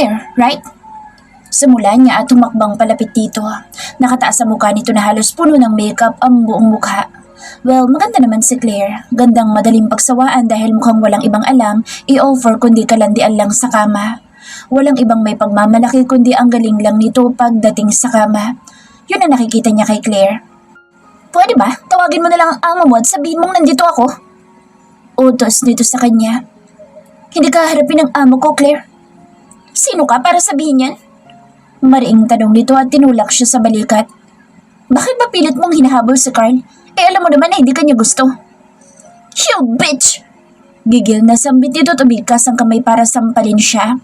Claire, right? Simula niya at tumakbang palapit dito. Nakataas sa mukha nito na halos puno ng makeup ang buong mukha. Well, maganda naman si Claire. Gandang madaling pagsawaan dahil mukhang walang ibang alam i-offer kundi kalandian lang sa kama. Walang ibang may pagmamalaki kundi ang galing lang nito pagdating sa kama. Yun ang nakikita niya kay Claire. Pwede ba? Tawagin mo na lang ang amo mo at sabihin mong nandito ako. Utos nito sa kanya. Hindi ka harapin ng amo ko, Claire. Sino ka para sabihin yan? Mariing tanong nito at tinulak siya sa balikat. Bakit ba pilit mong hinahabol si Carl? Alam mo naman na hindi kanya gusto. You bitch! Gigil na sambit nito at umigkas ang kamay para sampalin siya.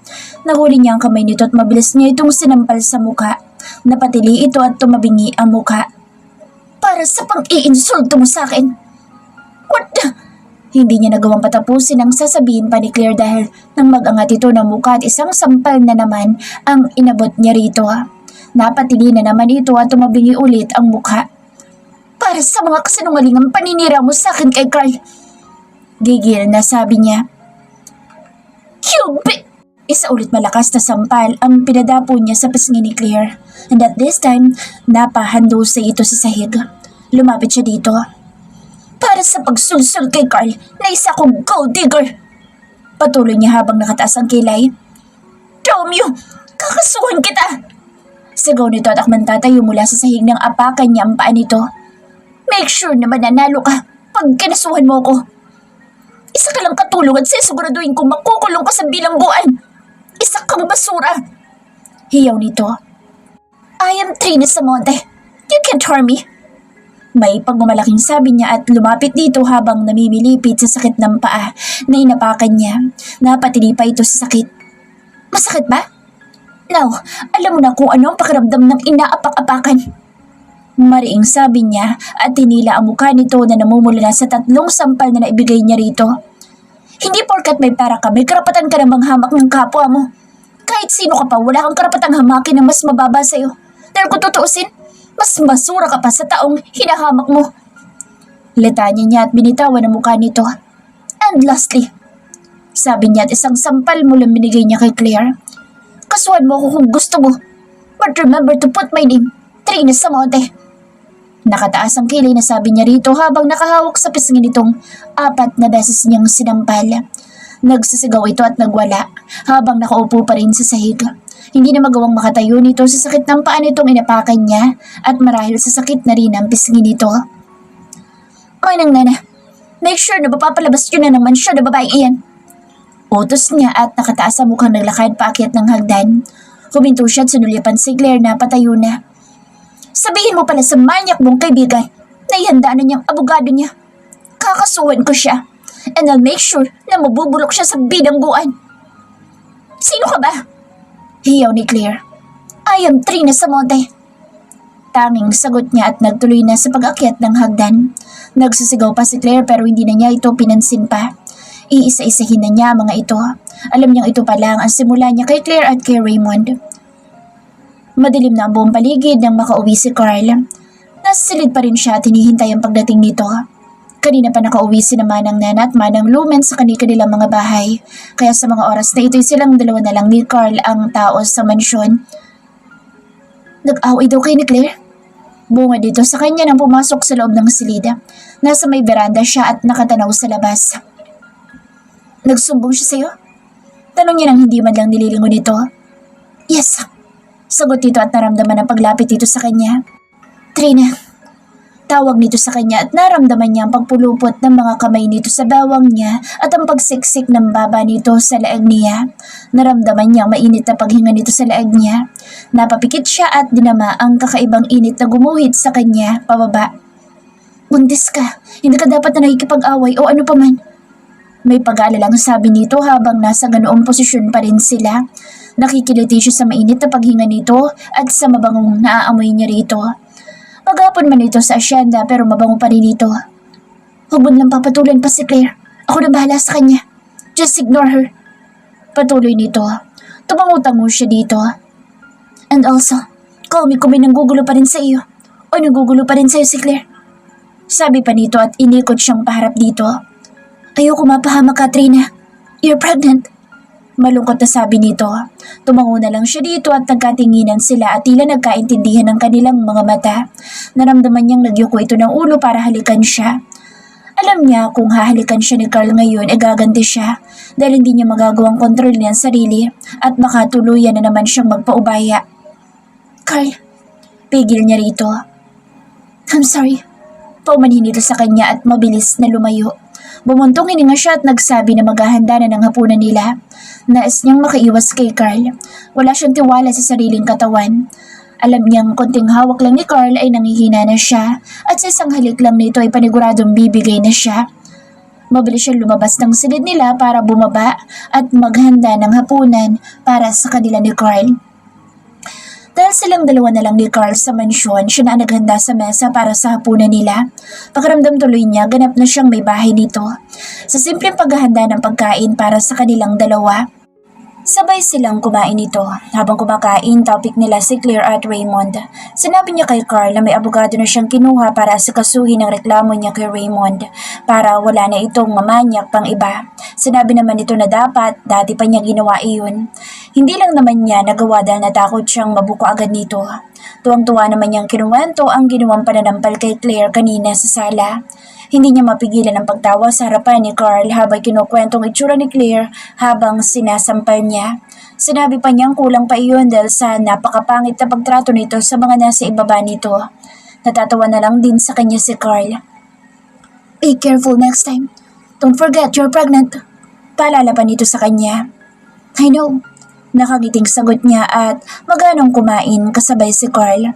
Nahuli niya ang kamay nito at mabilis niya itong sinampal sa muka. Napatili ito at tumabingi ang muka. Para sa pang-iinsulto mo sa akin. What the? Hindi niya nagawang patapusin ang sasabihin pa ni Claire dahil nang mag-angat ito ng mukha at isang sampal na naman ang inabot niya rito. Napatili na naman ito at tumabingi ulit ang mukha. Para sa mga kasinungalingang paninira mo sa akin kay Carl. Gigil na sabi niya. Cube! Isa ulit malakas na sampal ang pinadapo niya sa pisngi ni Claire. And at this time, napahandusay ito sa sahig. Lumapit siya dito. Para sa pagsulsul kay Carl na isa kong gold digger. Patuloy niya habang nakataas ang kilay. Damn you! Kakasuhan kita! Sigaw nito at akman tatayo mula sa sahig ng apakan niya ang paa nito. Make sure na mananalo ka pag kinasuhan mo ko. Isa ka lang katulong at sisiguraduhin kong makukulong ka sa bilangguan. Isa kang basura. Hiyaw nito. I am Trina Samonte. You can't harm me. May pagmamalaking sabi niya at lumapit dito habang namimilipit sa sakit ng paa na inapakan niya. Napatili pa ito sa sakit. Masakit ba? Now, alam mo na kung ano ang pakiramdam ng inaapak-apakan. Mariing sabi niya at tinila ang mukha nito na namumula sa 3 sampal na naibigay niya rito. Hindi porkat may para ka, may karapatan ka namang hamak ng kapwa mo. Kahit sino ka pa, wala kang karapatang hamakin ng mas mababa sa'yo. Dahil kung tutuusin, mas basura ka pa sa taong hinahamak mo. Litanya niya at binitawan ang mukha nito. And lastly, sabi niya at isang sampal mula binigay niya kay Claire. Kasuhan mo ako kung gusto mo. But remember to put my name, Trina Samonte. Nakataas ang kilay na sabi niya rito habang nakahawak sa pisngi nitong 4 na beses niyang sinampal. Nagsisigaw ito at nagwala habang nakaupo pa rin sa sahig. Hindi na magawang makatayo nito sa sakit ng paa nitong inapakan niya at marahil sa sakit na rin ang pisngi nito. Manang nana, make sure na mapapalabas yun na naman siya na babaeng iyan. Utos niya at nakataas ang mukhang naglakad paakyat ng hagdan. Huminto siya at sinulyapan si Claire na patayo na. Sabihin mo pala sa manyak mong kaibigan na ihanda na niyang abogado niya. Kakasuhan ko siya and I'll make sure na mabubulok siya sa bilangguan. Sino ka ba? Hiyaw ni Claire. I am Trina Samonte. Tanging sagot niya at nagtuloy na sa pag-akyat ng hagdan. Nagsisigaw pa si Claire pero hindi na niya ito pinansin pa. Iisa-isahin na niya mga ito. Alam niyang ito pa lang ang simula niya kay Claire at kay Raymond. Madilim na ang buong paligid nang makauwi si Carl. Nasa silid pa rin siya at hinihintay ang pagdating nito. Kanina pa nakauwi si Manang Nana at Manang Lumen sa kanilang mga bahay. Kaya sa mga oras na ito'y silang dalawa na lang ni Carl ang tao sa mansyon. Nag-away daw kay ni Claire? Bunga dito sa kanya nang pumasok sa loob ng silid. Nasa may veranda siya at nakatanaw sa labas. Nagsumbong siya sa'yo? Tanong niya nang hindi man lang nililingon nito. Yes. Sagot nito at naramdaman ang paglapit dito sa kanya. Trina. Tawag nito sa kanya at naramdaman niya ang pagpulupot ng mga kamay nito sa bawang niya at ang pagsiksik ng baba nito sa leeg niya. Naramdaman niya ang mainit na paghinga nito sa leeg niya. Napapikit siya at dinama ang kakaibang init na gumuhit sa kanya pababa. Buntis ka. Hindi ka dapat na nakikipag-away o ano pa man. May pag-aalalang sabi nito habang nasa ganoong posisyon pa rin sila. Nakikiliti siya sa mainit na paghinga nito at sa mabangong naaamoy niya rito. Maghapon man ito sa asyenda pero mabango pa rin ito. Huwag mo lang papatulan pa si Claire. Ako na bahala sa kanya. Just ignore her. Patuloy nito. Tumangutango siya dito. And also, call me kung may nanggugulo pa rin sa iyo. O nanggugulo pa rin sa iyo si Claire. Sabi pa nito at inikot siyang paharap dito. Ayoko mapahamak ka, Trina. You're pregnant. Malungkot na sabi nito. Tumango na lang siya dito at nagkatinginan sila at tila nagkaintindihan ng kanilang mga mata. Naramdaman niyang nagyuko ito ng ulo para halikan siya. Alam niya kung hahalikan siya ni Carl ngayon ay gaganti siya dahil hindi niya magagawang kontrol niya ang sarili at baka tuluyan na naman siyang magpaubaya. Carl, pigil niya rito. I'm sorry. Paumanhin nito sa kanya at mabilis na lumayo. Bumuntong hininga siya at nagsabi na maghahanda na ng hapunan nila. Nais niyang makaiwas kay Carl. Wala siyang tiwala sa sariling katawan. Alam niyang konting hawak lang ni Carl ay nangihina na siya at sa isang halik lang nito ay paniguradong bibigay na siya. Mabilis siyang lumabas ng silid nila para bumaba at maghanda ng hapunan para sa kanila ni Carl. Dahil silang dalawa na lang ni Carl sa mansyon, siya na naghanda sa mesa para sa hapunan nila. Pakiramdam tuloy niya, ganap na siyang may bahay nito. Sa simpleng paghahanda ng pagkain para sa kanilang dalawa, sabay silang kumain ito. Habang kumakain, topic nila si Claire at Raymond. Sinabi niya kay Carl na may abogado na siyang kinuha para asikasuhin ang reklamo niya kay Raymond para wala na itong mamanyak pang iba. Sinabi naman ito na dapat, dati pa niya ginawa iyon. Hindi lang naman niya nagawa dahil natakot siyang mabuko agad nito. Tuwang-tuwa naman niyang kinuwento ang ginawang pananampal kay Claire kanina sa sala. Hindi niya mapigilan ang pagtawa sa harapan ni Carl habang kinukwentong itsura ni Claire habang sinasampal niya. Sinabi pa niyang kulang pa iyon dahil sa napakapangit na pagtrato nito sa mga nasa ibaba nito. Natatawa na lang din sa kanya si Carl. Be careful next time. Don't forget you're pregnant. Paalala pa nito sa kanya. I know. Nakangiting sagot niya at maganong kumain kasabay si Carl.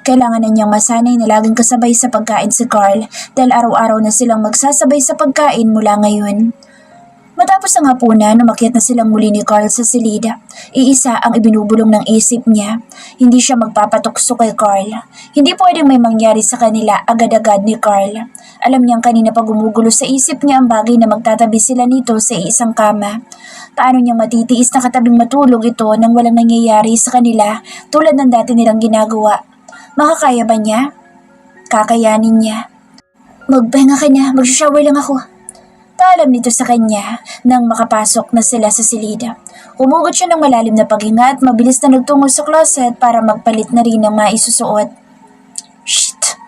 Kailangan na niyang masanay na laging kasabay sa pagkain si Carl dahil araw-araw na silang magsasabay sa pagkain mula ngayon. Matapos ang hapunan, umakyat na silang muli ni Carl sa silid. Iisa ang ibinubulong ng isip niya. Hindi siya magpapatukso kay Carl. Hindi pwedeng may mangyari sa kanila agad-agad ni Carl. Alam niyang kanina pa gumugulo sa isip niya ang bagay na magtatabi sila nito sa isang kama. Paano niyang matitiis na katabing matulog ito nang walang nangyayari sa kanila tulad ng dati nilang ginagawa? Makakaya ba niya? Kakayanin niya. Magpahinga ka na, mag-shower lang ako. Paalam nito sa kanya nang makapasok na sila sa silid. Humugot siya ng malalim na paghinga at mabilis na nagtungo sa closet para magpalit na rin ng maisusuot. Shit!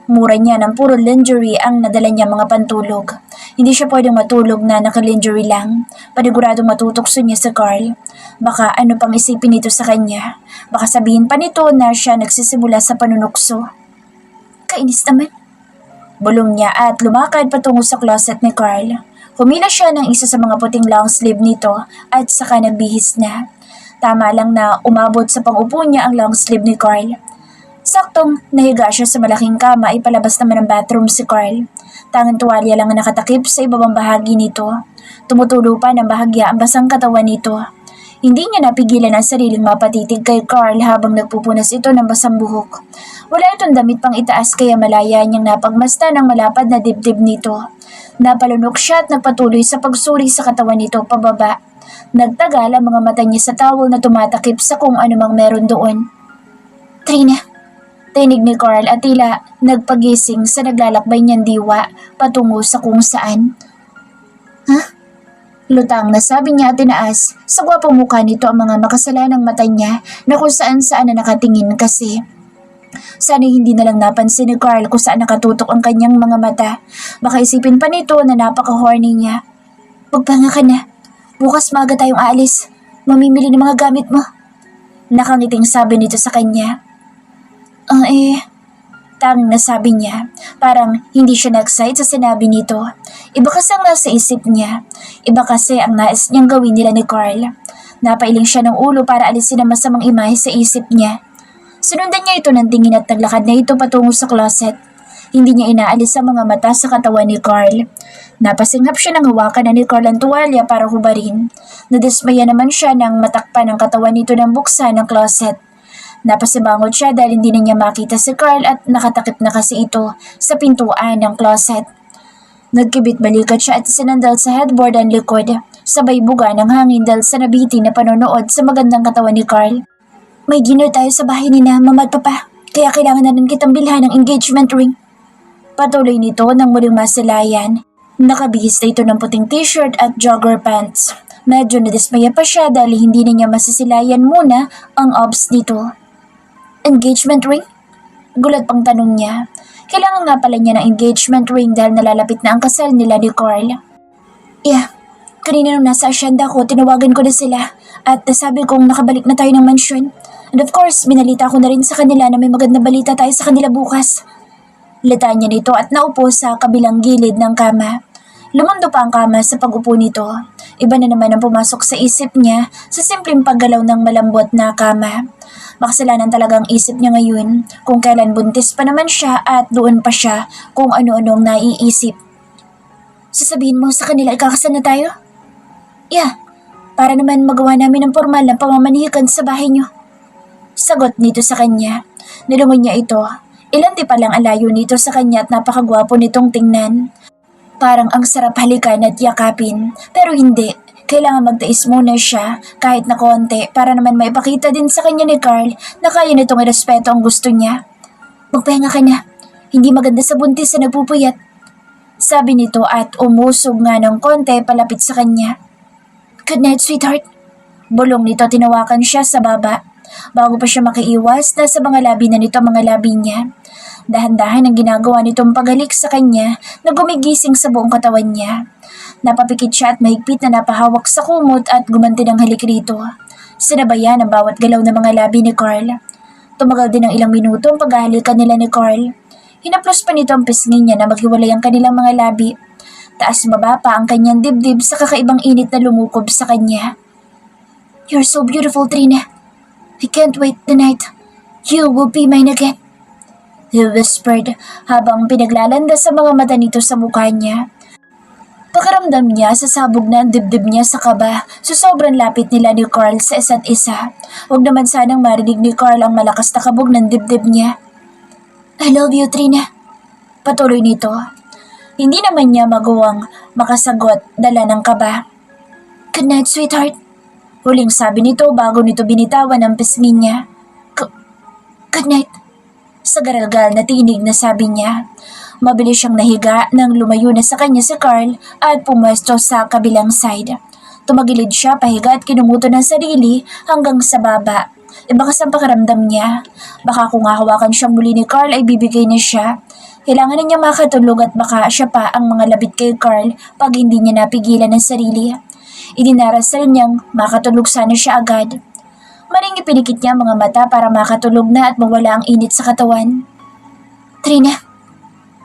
Mura niya ng puro lingerie ang nadala niya mga pantulog. Hindi siya pwedeng matulog na naka-lingerie lang. Paniguradong matutokso niya sa Carl. Baka ano pang isipin nito sa kanya. Baka sabihin pa nito na siya nagsisimula sa panunukso. Kainis naman. Bulong niya at lumakad patungo sa closet ni Carl. Humila siya ng isa sa mga puting long sleeve nito at saka nagbihis na. Tama lang na umabot sa pangupo niya ang long sleeve ni Carl. Saktong nahiga siya sa malaking kama ay palabas naman ng bathroom si Carl. Tanging tuwalya lang ang nakatakip sa ibabang bahagi nito. Tumutulo pa ng bahagya ang basang katawan nito. Hindi niya napigilan ang sariling mapatitig kay Carl habang nagpupunas ito ng basang buhok. Wala itong damit pang itaas kaya malaya niyang napagmasdan ang malapad na dibdib nito. Napalunok siya at nagpatuloy sa pagsuri sa katawan nito pababa. Nagtagal ang mga mata niya sa towel na tumatakip sa kung anumang meron doon. Trina! Tinig ni Carl at tila nagpagising sa naglalakbay niyang diwa patungo sa kung saan. Ha? Lutang na sabi niya at tinaas sa gwapong mukha nito ang mga makasalanang mata niya na kung saan na nakatingin kasi. Sana hindi na lang napansin ni Carl kung saan nakatutok ang kanyang mga mata. Baka isipin pa nito na napaka-horny niya. Magpanga ka na. Bukas maaga tayong aalis. Mamimili ng mga gamit mo. Nakangiting sabi nito sa kanya. Tanging nasabi niya, parang hindi siya na-excite sa sinabi nito. Iba kasi ang nasa isip niya. Iba kasi ang nais niyang gawin nila ni Carl. Napailing siya ng ulo para alisin ang masamang imahe sa isip niya. Sinundan niya ito ng tingin at naglakad na ito patungo sa closet. Hindi niya inaalis ang mga mata sa katawan ni Carl. Napasinghap siya ng hawakan na ni Carl ang tuwalya para hubarin. Nadismaya naman siya nang matakpan ang katawan nito ng buksan ng closet. Napasibangot siya dahil hindi na niya makita si Carl at nakatakip na kasi ito sa pintuan ng closet. Nagkibit balikat siya at sinandal sa headboard ang likod, sabay buga ng hangin dahil sa nabiti na panonood sa magandang katawan ni Carl. May dinner tayo sa bahay ni na mama at papa, kaya kailangan na rin kitang bilhan ng engagement ring. Patuloy nito nang muling masilayan. Nakabihis na ito ng puting t-shirt at jogger pants. Medyo nadismaya pa siya dahil hindi na niya masisilayan muna ang obs nito. Engagement ring? Gulat pang tanong niya. Kailangan nga pala niya ng engagement ring dahil nalalapit na ang kasal nila ni Carl. Yeah, kanina nung nasa asyenda ko, tinawagan ko na sila at nasabi kong nakabalik na tayo ng mansyon. And of course, binalita ko na rin sa kanila na may magandang balita tayo sa kanila bukas. Lita niya nito at naupo sa kabilang gilid ng kama. Lumundo pa ang kama sa pag-upo nito. Iba na naman ang pumasok sa isip niya sa simpleng paggalaw ng malambot na kama. Makasalanan talagang isip niya ngayon kung kailan buntis pa naman siya at doon pa siya kung ano-anong naiisip. Sasabihin mo sa kanila ikakasal na tayo? Yeah, para naman magawa namin ng formal na pamamanihikan sa bahay niyo. Sagot nito sa kanya. Nilungon niya ito. Ilan di pa lang alayo nito sa kanya at napakagwapo nitong tingnan. Parang ang sarap halikan at yakapin, pero hindi. Kailangan magtais muna siya kahit na konti para naman maipakita din sa kanya ni Carl na kaya nitong irespeto ang gusto niya. Magpahinga ka na. Hindi maganda sa buntis na nagpupuyat. Sabi nito at umusog nga ng konti palapit sa kanya. Good night, sweetheart. Bulong nito tinawakan siya sa baba. Bago pa siya makiiwas, nasa mga labi na nito mga labi niya. Dahan-dahan ang ginagawa nitong paghalik sa kanya na gumigising sa buong katawan niya. Napapikit siya at mahigpit na napahawak sa kumot at gumanti ng halik rito. Sinabayan ang bawat galaw ng mga labi ni Carl. Tumagal din ng ilang minuto ang paghahalikan nila ni Carl. Hinaplos pa nito ang pisngi niya na maghiwalay ang kanilang mga labi. Taas baba pa ang kanyang dibdib sa kakaibang init na lumukob sa kanya. You're so beautiful, Trina. I can't wait the night. You will be mine again. He whispered habang pinaglalanda sa mga mata nito sa mukha niya. Pakiramdam niya sa sabog na ang dibdib niya sa kaba sa sobrang lapit nila ni Carl sa isa't isa. Huwag naman sanang marinig ni Carl ang malakas na kabog ng dibdib niya. I love you, Trina. Patuloy nito. Hindi naman niya magawang makasagot dala ng kaba. Good night, sweetheart. Huling sabi nito bago nito binitawan ang pisngi niya. Good night. Sa garalgal na tinig na sabi niya. Mabilis siyang nahiga nang lumayo na sa kanya si Carl at pumwesto sa kabilang side. Tumagilid siya pahiga at kinumuto ng sarili hanggang sa baba. Ibakas ang pakiramdam niya. Baka kung hahawakan siyang muli ni Carl ay bibigay na siya. Kailangan na niya makatulog at baka siya pa ang mga labit kay Carl pag hindi niya napigilan ang sarili. Idinarasal niyang makatulog sana siya agad. Maring ipinikit niya mga mata para makatulog na at mawala ang init sa katawan. Trina,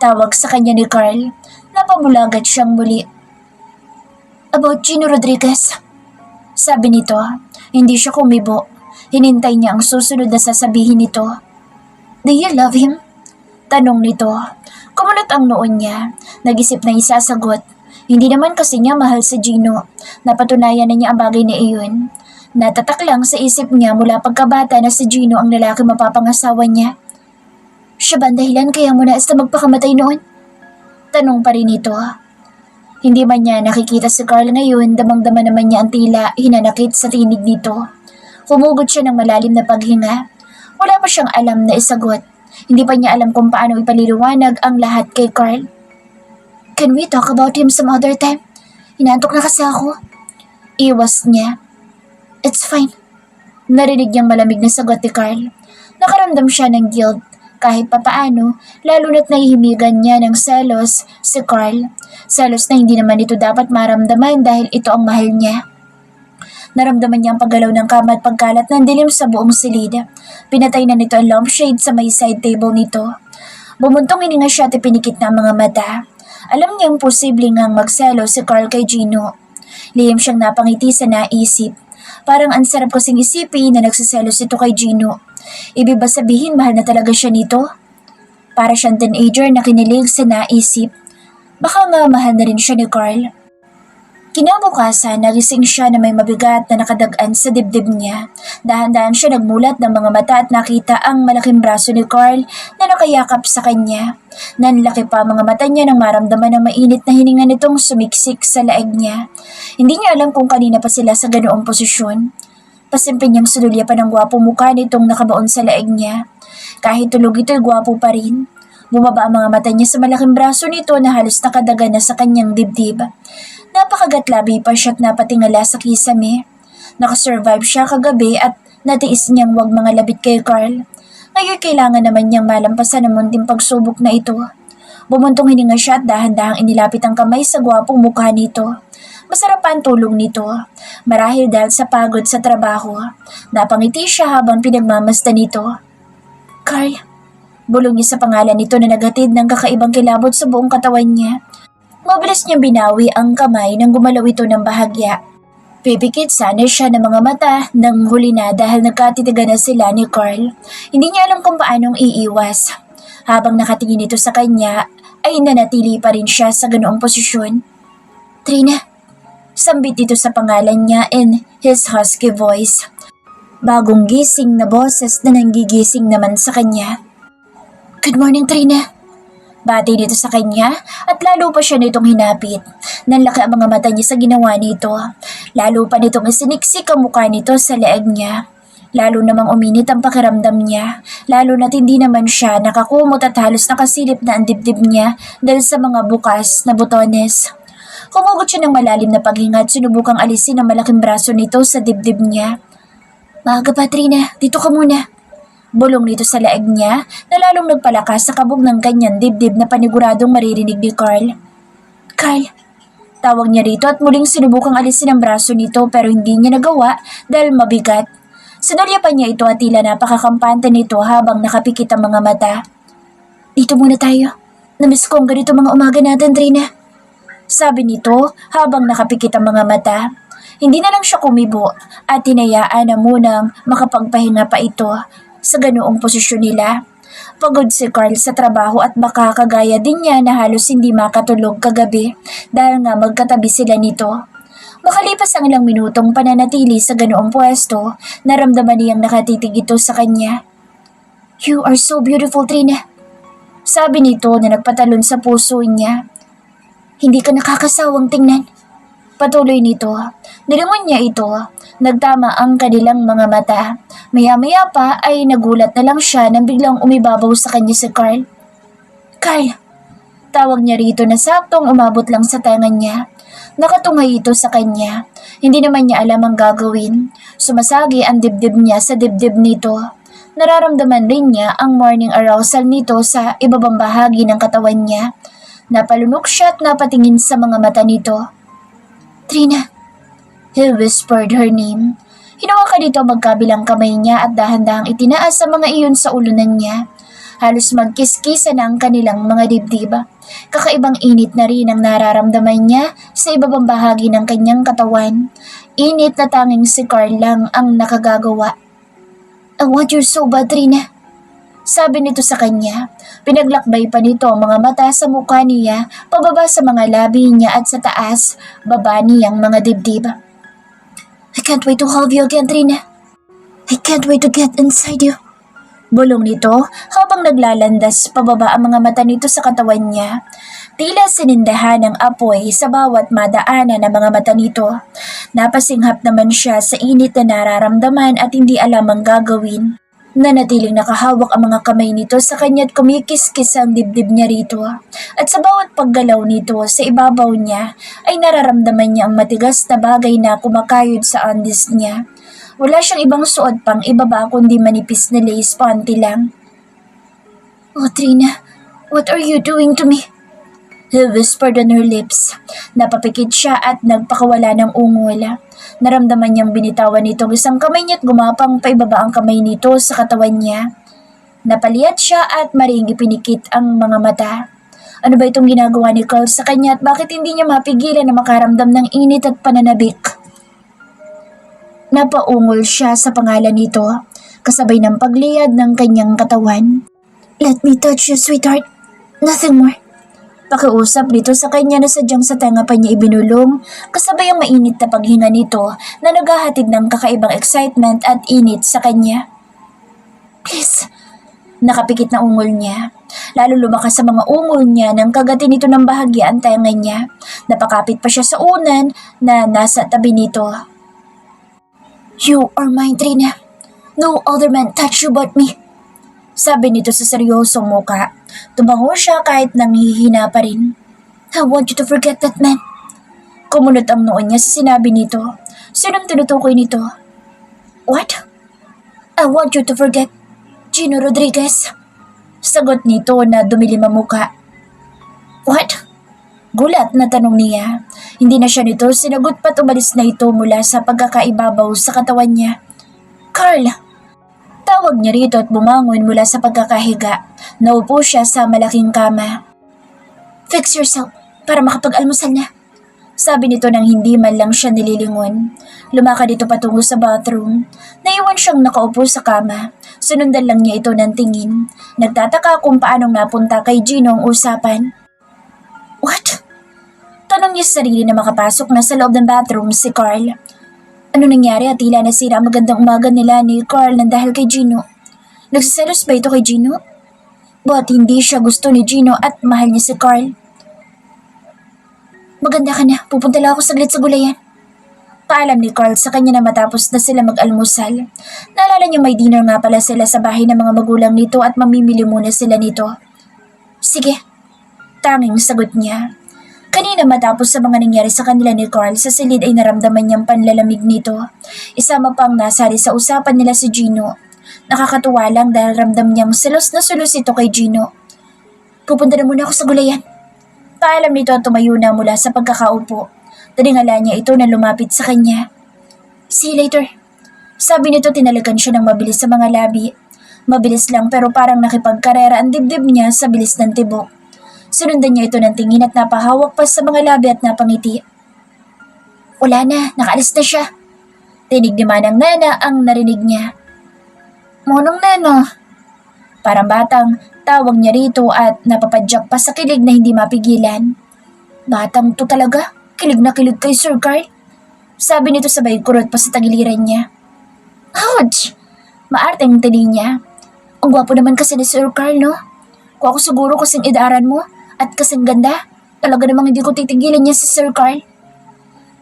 tawag sa kanya ni Carl. Napamulagat siyang muli. About Gino Rodriguez. Sabi nito, hindi siya kumibo. Hinintay niya ang susunod na sasabihin nito. Do you love him? Tanong nito. Kumulat ang noon niya. Nag-isip na isasagot. Hindi naman kasi niya mahal si Gino. Napatunayan na niya ang bagay na iyon. Natatak lang sa isip niya mula pagkabata na si Gino ang lalaki mapapangasawa niya. Siya ba ang dahilan kaya mo nais na magpakamatay noon? Tanong pa rin ito. Hindi man niya nakikita si Carl ngayon, damang-dama naman niya ang tila hinanakit sa tinig nito. Humugot siya ng malalim na paghinga. Wala pa siyang alam na isagot. Hindi pa niya alam kung paano ipaliliwanag ang lahat kay Carl. Can we talk about him some other time? Inaantok na kasi ako. Iwas niya. It's fine. Narinig niyang malamig na sagot ni Carl. Nakaramdam siya ng guilt kahit papaano, lalo na't nahihimigan niya ng selos si Carl. Selos na hindi naman ito dapat maramdaman dahil ito ang mahal niya. Naramdaman niya ang paggalaw ng kama at pagkalat ng dilim sa buong silid. Pinatay na nito ang lampshade sa may side table nito. Bumuntong hininga siya at pinikit na ang mga mata. Alam niyang posible ngang magselo si Carl kay Gino. Lihim siyang napangiti sa naisip. Parang ang sarap kasing isipin na nagsiselos ito kay Gino. Ibig ba sabihin mahal na talaga siya nito? Para siyang teenager na kinilig sa naisip. Baka nga mahal na rin siya ni Carl. Kinabukasan, nagising siya na may mabigat na nakadagan sa dibdib niya. Dahan-dahan siya nagmulat ng mga mata at nakita ang malaking braso ni Carl na nakayakap sa kanya. Nanlaki pa mga mata niya nang maramdaman ng mainit na hininga nitong sumiksik sa laeg niya. Hindi niya alam kung kanina pa sila sa ganoong posisyon. Pasimpin niyang sululya pa ng gwapo mukha nitong nakabaon sa laeg niya. Kahit tulog ito'y gwapo pa rin. Bumaba ang mga mata niya sa malaking braso nito na halos nakadaga na sa kanyang dibdib. Napakagatlabi pa siya't napatingala sa kisame. Nakasurvive siya kagabi at natiis niyang wag mga labit kay Carl. Ngayon kailangan naman niyang malampasan ang munting pagsubok na ito. Bumuntong hininga siya at dahan-dahang inilapit ang kamay sa gwapong mukha nito. Masarap pa ang tulog nito, marahil dahil sa pagod sa trabaho. Napangiti siya habang pinagmamasdan nito. Carl, bulong niya sa pangalan nito na naghatid ng kakaibang kilabot sa buong katawan niya. Mabilis niyang binawi ang kamay nang gumalaw ito ng bahagya. Pipikit sana siya ng mga mata nang huli na dahil nagkatitigan na sila ni Carl. Hindi niya alam kung paanong iiwas. Habang nakatingin ito sa kanya, ay nanatili pa rin siya sa ganoong posisyon. Trina, sambit ito sa pangalan niya in his husky voice. Bagong gising na boses na nanggigising naman sa kanya. Good morning, Trina. Bati dito sa kanya at lalo pa siya nitong hinapit. Nanlaki ang mga mata niya sa ginawa nito. Lalo pa nitong isiniksik ang mukha nito sa leeg niya. Lalo namang uminit ang pakiramdam niya. Lalo na't hindi naman siya nakakumot at halos nakasilip na ang dibdib niya dahil sa mga bukas na butones. Humugot siya ng malalim na paghinga at sinubukang alisin ang malaking braso nito sa dibdib niya. Maaga pa, Trina. Dito ka muna. Bulong nito sa leeg niya na lalong nagpalakas sa kabog ng kanyang dibdib na paniguradong maririnig ni Carl. Carl, tawag niya rito at muling sinubukang alisin ang braso nito pero hindi niya nagawa dahil mabigat. Sinalya pa niya ito at tila napakakampante nito habang nakapikit ang mga mata. Dito muna tayo. Namiss ko ang ganito mga umaga natin, Trina. Sabi nito habang nakapikit ang mga mata. Hindi na lang siya kumibo at tinayaan na munang makapagpahinga pa ito sa ganoong posisyon nila. Pagod si Carl sa trabaho at baka kagaya din niya na halos hindi makatulog kagabi dahil nga magkatabi sila nito. Makalipas ang ilang minutong pananatili sa ganoong pwesto, naramdaman niyang nakatitig ito sa kanya. You are so beautiful, Trina. Sabi nito na nagpatalon sa puso niya. Hindi ka nakakasawang tingnan. Patuloy nito. Nilingon niya ito. Nagtama ang kanilang mga mata. Maya-maya pa ay nagulat na lang siya nang biglang umibabaw sa kanya si Carl. Carl! Tawag niya rito na saktong umabot lang sa tenga niya. Nakatungay ito sa kanya. Hindi naman niya alam ang gagawin. Sumasagi ang dibdib niya sa dibdib nito. Nararamdaman rin niya ang morning arousal nito sa ibabang bahagi ng katawan niya. Napalunok siya at napatingin sa mga mata nito. Trina, he whispered her name. Hinawakan nito magkabilang kamay niya at dahan-dahang itinaas sa mga iyon sa ulunan niya. Halos magkiskisa na ang kanilang mga dibdib. Kakaibang init na rin ang nararamdaman niya sa ibabang bahagi ng kanyang katawan. Init na tanging si Carl lang ang nakagagawa. I want you so bad, Trina. Sabi nito sa kanya. Pinaglakbay pa nito ang mga mata sa mukha niya, pababa sa mga labi niya at sa taas, baba niyang mga dibdib. I can't wait to hold you again, Trina. I can't wait to get inside you. Bulong nito habang naglalandas pababa ang mga mata nito sa katawan niya. Tila sinindahan ng apoy sa bawat madaanan ng mga mata nito. Napasinghap naman siya sa init na nararamdaman at hindi alam ang gagawin. Nanatiling nakahawak ang mga kamay nito sa kanya at kumikis-kis ang dibdib niya rito. At sa bawat paggalaw nito sa ibabaw niya ay nararamdaman niya ang matigas na bagay na kumakayod sa undies niya. Wala siyang ibang suot pang ibaba kundi manipis na lace panty lang. Oh Trina, what are you doing to me? He whispered on her lips. Napapikit siya at nagpakawala ng ungol. Naramdaman niyang binitawan nito ang isang kamay niya at gumapang paibaba ang kamay nito sa katawan niya. Napaliyat siya at maring ipinikit ang mga mata. Ano ba itong ginagawa ni Carl sa kanya at bakit hindi niya mapigilan na makaramdam ng init at pananabik? Napaungol siya sa pangalan nito, kasabay ng pagliyad ng kanyang katawan. Let me touch you, sweetheart. Nothing more. Pakiusap nito sa kanya na sadyang sa tenga pa niya ibinulong, kasabay ang mainit na paghinga nito na naghahatid ng kakaibang excitement at init sa kanya. Please. Nakapikit na ungol niya. Lalo lumakas sa mga ungol niya nang kagatin nito ng bahagya ang tenga niya. Napakapit pa siya sa unan na nasa tabi nito. You are mine, Trina. No other man touch you but me. Sabi nito sa seryosong muka. Tumango siya kahit nanghihina pa rin. I want you to forget that man. Kumunot ang noon niya sa sinabi nito. Sinong tinutukoy nito? What? I want you to forget Gino Rodriguez. Sagot nito na dumilim ang muka. What? Gulat na tanong niya. Hindi na siya nito sinagot pat umalis na ito mula sa pagkakaibabaw sa katawan niya. Carl! Tawag niya rito at bumangon mula sa pagkakahiga. Naupo siya sa malaking kama. Fix yourself para makapag-almusal na. Sabi nito nang hindi man lang siya nililingon. Lumakad ito patungo sa bathroom. Naiwan siyang nakaupo sa kama. Sunundan lang niya ito ng tingin. Nagtataka kung paanong napunta kay Gino ang usapan. What? Tanong niya sa sarili na makapasok na sa loob ng bathroom si Carl. Ano nangyari at tila nasira ang magandang umaga nila ni Carl nang dahil kay Gino? Nagsiselos ba ito kay Gino? But hindi siya gusto ni Gino at mahal niya si Carl. Maganda ka na, pupunta lang ako saglit sa gulayan. Paalam ni Carl sa kanya na matapos na sila mag-almusal. Naalala niya may dinner nga pala sila sa bahay ng mga magulang nito at mamimili muna sila nito. Sige, tanging sagot niya. Kanina matapos sa mga nangyari sa kanila ni Carl, sa silid ay naramdaman niyang panlalamig nito. Isama pang nasari sa usapan nila si Gino. Nakakatuwa lang dahil ramdam niyang selos na selos ito kay Gino. Pupunta na muna ako sa gulayan. Paalam nito at tumayo na mula sa pagkakaupo. Taringala niya ito na lumapit sa kanya. See you later. Sabi nito tinalagan siya ng mabilis sa mga labi. Mabilis lang pero parang nakipagkarera ang dibdib niya sa bilis ng tibok. Sunundan niya ito ng tingin at napahawak pa sa mga labi at napangiti. Wala na, nakaalis na siya. Tinig ni Manang Nana ang narinig niya. Monong Nana. Parang batang tawag niya rito at napapadyak pa sa kilig na hindi mapigilan. Batang to talaga, kilig na kilig kay Sir Carl. Sabi nito sabay kurot pa sa tagiliran niya. Ouch! Maarteng tali niya. Ang gwapo naman kasi ni Sir Carl, no? Kung ako siguro kasing idaran mo at kasing ganda, talaga namang hindi ko titigilan niya si Sir Carl.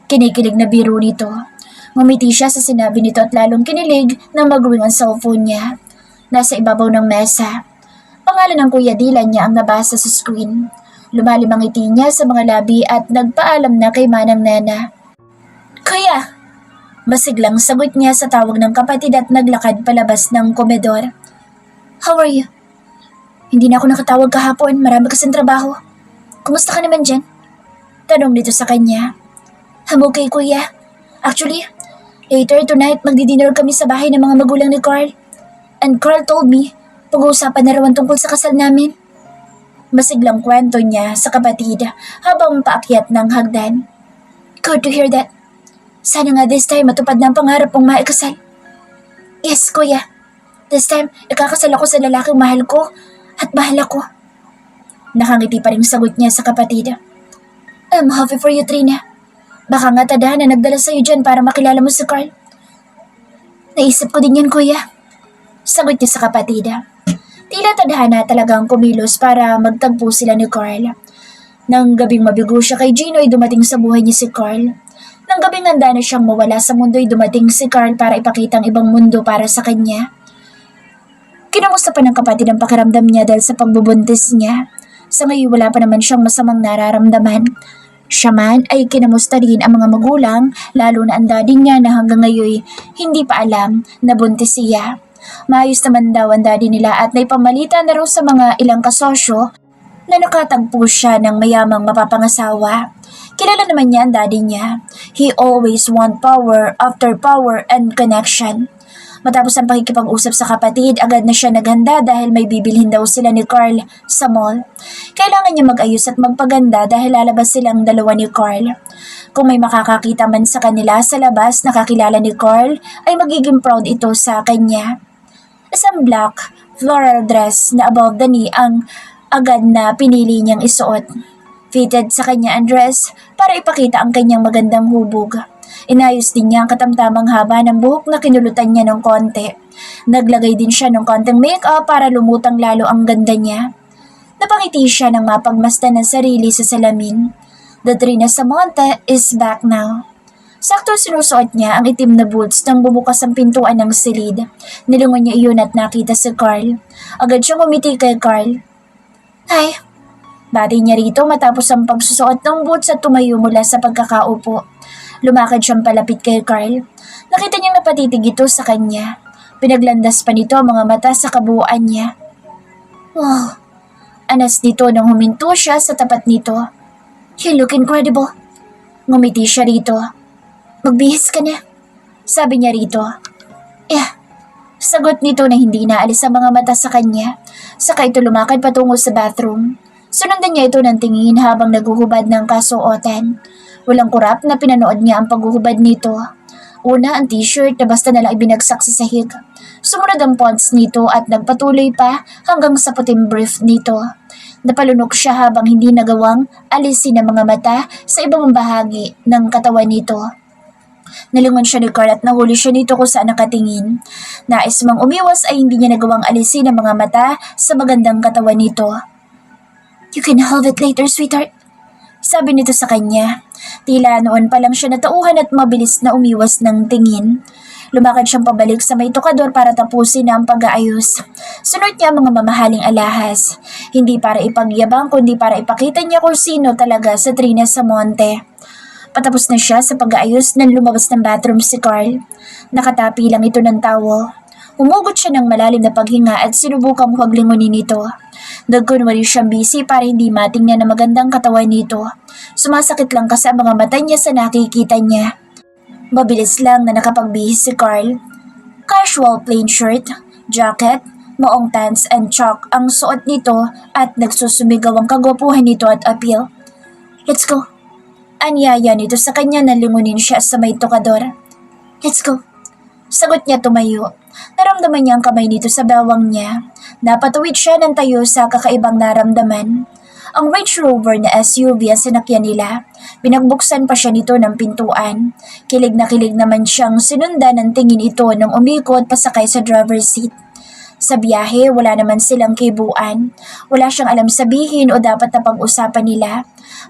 Kinikilig na biro nito. Ngumiti siya sa sinabi nito at lalong kinilig na mag-ring ang cellphone niya. Nasa ibabaw ng mesa. Pangalan ng Kuya Dylan niya ang nabasa sa screen. Lumalim ang ngiti niya sa mga labi at nagpaalam na kay Manang Nana. Kuya! Masiglang sagot niya sa tawag ng kapatid at naglakad palabas ng komedor. How are you? Hindi na ako nakatawag kahapon, marami kasing trabaho. Kumusta ka naman dyan? Tanong nito sa kanya. I'm okay, Kuya. Actually, later tonight magdi-dinner kami sa bahay ng mga magulang ni Carl. And Carl told me, pag-uusapan na raw tungkol sa kasal namin. Masiglang kwento niya sa kapatid habang paakyat ng hagdan. Good to hear that. Sana nga this time matupad na ang pangarap mong maikasal. Yes, Kuya. This time, ikakasal ako sa lalaking mahal ko at mahal ako. Nakangiti pa rin sagot niya sa kapatid. I'm happy for you, Trina. Baka nga tadhana nagdala sa'yo dyan para makilala mo si Carl. Naisip ko din yan, Kuya. Sagot niya sa kapatid. Tila tadhana talagang kumilos para magtagpo sila ni Carl. Nang gabing mabigo siya kay Gino ay dumating sa buhay niya si Carl. Nang gabing handa na siyang mawala sa mundo ay dumating si Carl para ipakita ang ibang mundo para sa kanya. Kinamusta pa ng kapatid ang pakiramdam niya dahil sa pagbubuntis niya. Sa ngayon wala pa naman siyang masamang nararamdaman. Siya man ay kinamusta rin ang mga magulang, lalo na ang daddy niya na hanggang ngayon hindi pa alam na buntis siya. Maayos naman daw ang daddy nila at naipamalita na raw sa mga ilang kasosyo na nakatagpo siya ng mayamang mapapangasawa. Kilala naman niya ang daddy niya. He always want power after power and connection. Matapos ang pakikipag-usap sa kapatid, agad na siya naghanda dahil may bibilhin daw sila ni Carl sa mall. Kailangan niya mag-ayos at magpaganda dahil lalabas silang dalawa ni Carl. Kung may makakakita man sa kanila sa labas na kakilala ni Carl, ay magiging proud ito sa kanya. Isang black floral dress na above the knee ang agad na pinili niyang isuot. Fitted sa kanya ang dress para ipakita ang kanyang magandang hubog. Inayos din niya ang katamtamang haba ng buhok na kinulutan niya ng konti. Naglagay din siya ng konting make-up para lumutang lalo ang ganda niya. Napangiti siya nang mapagmasdan ng sarili sa salamin. The Trina Samonte is back now. Sakto sinusuot niya ang itim na boots nang bumukas ang pintuan ng silid. Nilingon niya iyon at nakita si Carl. Agad siyang umiti kay Carl. Hi. Bati niya rito matapos ang pagsusuot ng boots at tumayo mula sa pagkakaupo. Lumakad siyang palapit kay Carl. Nakita niyang napatitig ito sa kanya. Pinaglandas pa nito ang mga mata sa kabuuan niya. Wow! Anas nito nang huminto siya sa tapat nito. You look incredible. Ngumiti siya rito. Magbihis ka na. Sabi niya rito. Yeah. Sagot nito na hindi naalis ang mga mata sa kanya. Saka ito lumakad patungo sa bathroom. Sunundan niya ito ng tingin habang naguhubad ng kasuotan. Walang kurap na pinanood niya ang paghuhubad nito. Una ang t-shirt na basta nalang ibinagsak sa sahig. Sumunod ang pants nito at nagpatuloy pa hanggang sa puting brief nito. Napalunok siya habang hindi nagawang alisin ang mga mata sa ibang bahagi ng katawan nito. Nalingon siya ni Carl at nahuli siya nito kung saan nakatingin. Nais mang umiwas ay hindi niya nagawang alisin ang mga mata sa magandang katawan nito. You can have it later, sweetheart. Sabi nito sa kanya. Tila noon pa lang siya natauhan at mabilis na umiwas ng tingin. Lumakad siyang pabalik sa may tukador para tapusin ang pag-aayos. Sunod niya ang mga mamahaling alahas. Hindi para ipagyabang kundi para ipakita niya kung sino talaga sa Trina sa Monte. Patapos na siya sa pag-aayos nang lumabas ng bathroom si Carl. Nakatapi lang ito ng towel. Umugot siya ng malalim na paghinga at sinubukang huwag lingunin nito. Nagkunwari siyang busy para hindi matingnan na magandang katawan nito. Sumasakit lang kasi ang mga mata niya sa nakikita niya. Mabilis lang na nakapagbihis si Carl. Casual plain shirt, jacket, maong pants and chalk ang suot nito at nagsusumigaw ang kagwapuhan nito at appeal. Let's go. Anyaya nito sa kanya na lingunin siya sa may tukador. Let's go. Sagot niya tumayo. Naramdaman niya ang kamay nito sa bawang niya. Napatuwid siya ng tayo sa kakaibang naramdaman. Ang Range Rover na SUV ang sinakyan nila. Pinagbuksan pa siya nito ng pintuan. Kilig na kilig naman siyang sinundan ng tingin ito nang umikot pasakay sa driver's seat. Sa biyahe, wala naman silang kibuan. Wala siyang alam sabihin o dapat na pag-usapan nila.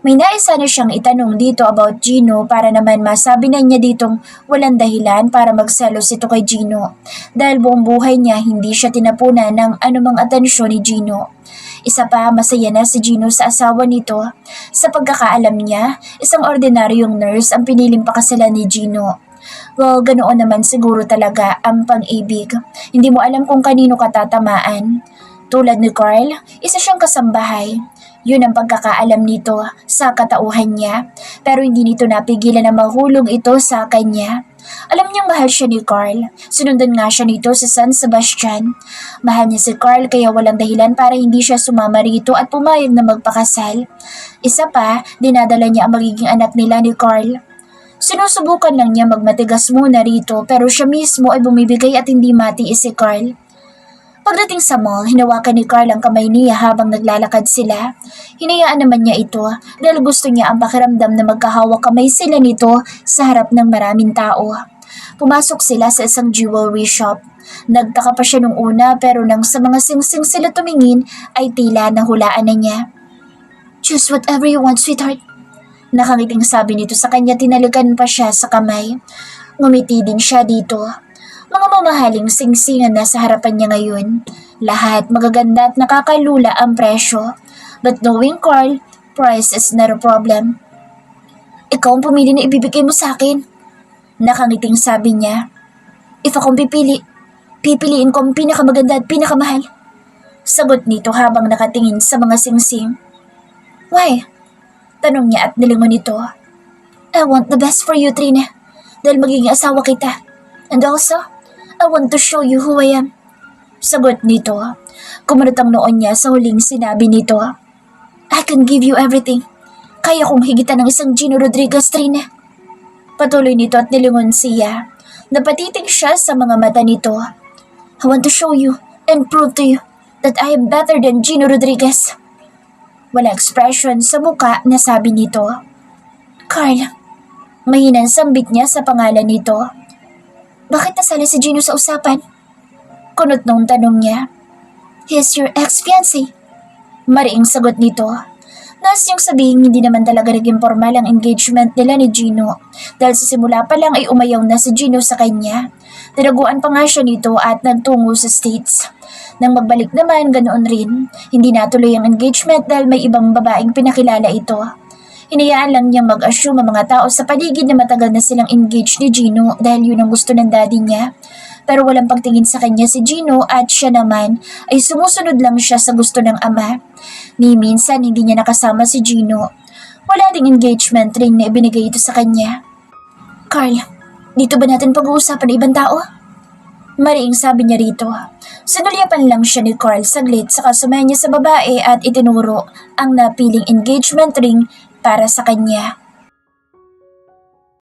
May nais sana siyang itanong dito about Gino para naman masabi na niya ditong walang dahilan para magselos ito kay Gino. Dahil buong buhay niya hindi siya tinapunan ng anumang atensyon ni Gino. Isa pa, masaya na si Gino sa asawa nito. Sa pagkakaalam niya, isang ordinaryong nurse ang piniling pakasalan ni Gino. Well, ganoon naman siguro talaga ang pag-ibig. Hindi mo alam kung kanino ka tatamaan. Tulad ni Carl, isa siyang kasambahay. Yun ang pagkakaalam nito sa katauhan niya, pero hindi nito napigilan na mahulog ito sa kanya. Alam niyang mahal siya ni Carl. Sinundan nga siya nito sa San Sebastian. Mahal niya si Carl kaya walang dahilan para hindi siya sumama rito at pumayag na magpakasal. Isa pa, dinadala niya ang magiging anak nila ni Carl. Sinusubukan lang niya magmatigas muna rito pero siya mismo ay bumibigay at hindi matiis si Carl. Pagdating sa mall, hinawakan ni Carl ang kamay niya habang naglalakad sila. Hinayaan naman niya ito dahil gusto niya ang pakiramdam na magkahawak kamay sila nito sa harap ng maraming tao. Pumasok sila sa isang jewelry shop. Nagtaka pa siya nung una pero nang sa mga singsing sila tumingin ay tila nahulaan na niya. Choose whatever you want, sweetheart. Nakangiting sabi nito sa kanya, tinalikan pa siya sa kamay. Ngumiti din siya dito. Mga mamahaling singsingan na sa harapan niya ngayon. Lahat magaganda at nakakalula ang presyo. But knowing Carl, price is not a problem. Ikaw ang pumili na ibibigay mo sa akin. Nakangiting sabi niya. If akong pipiliin ko ang pinakamaganda at pinakamahal. Sagot nito habang nakatingin sa mga singsing. Why? Tanong niya at nilingon nito. I want the best for you, Trina. Dahil magiging asawa kita. And also, I want to show you who I am. Sagot nito. Kumunot ang noon niya sa huling sinabi nito. I can give you everything. Kaya kong higitan ng isang Gino Rodriguez, Trina. Patuloy nito at nilingon siya. Napatitig siya sa mga mata nito. I want to show you and prove to you that I am better than Gino Rodriguez. Wala expression sa muka na sabi nito. Carl, mahinang sambit niya sa pangalan nito. Bakit nasali si Gino sa usapan? Kunot nung tanong niya. He is your ex-fiancé. Mariing sagot nito. Nais niyang sabihin hindi naman talaga naging formal ang engagement nila ni Gino dahil sa simula pa lang ay umayaw na si Gino sa kanya. Tinaguan pa nga siya nito at nagtungo sa States. Nang magbalik naman, ganoon rin. Hindi natuloy ang engagement dahil may ibang babaeng pinakilala ito. Hinayaan lang niyang mag-assume ang mga tao sa paligid na matagal na silang engaged ni Gino dahil yun ang gusto ng daddy niya. Pero walang pagtingin sa kanya si Gino at siya naman ay sumusunod lang siya sa gusto ng ama. Ni minsan hindi niya nakasama si Gino. Wala ding engagement ring na ibinigay ito sa kanya. Carl, dito ba natin pag-uusapan ng ibang tao? Mariing sabi niya rito. Sinulyapan lang siya ni Carl saglit saka sumayan niya sa babae at itinuro ang napiling engagement ring para sa kanya.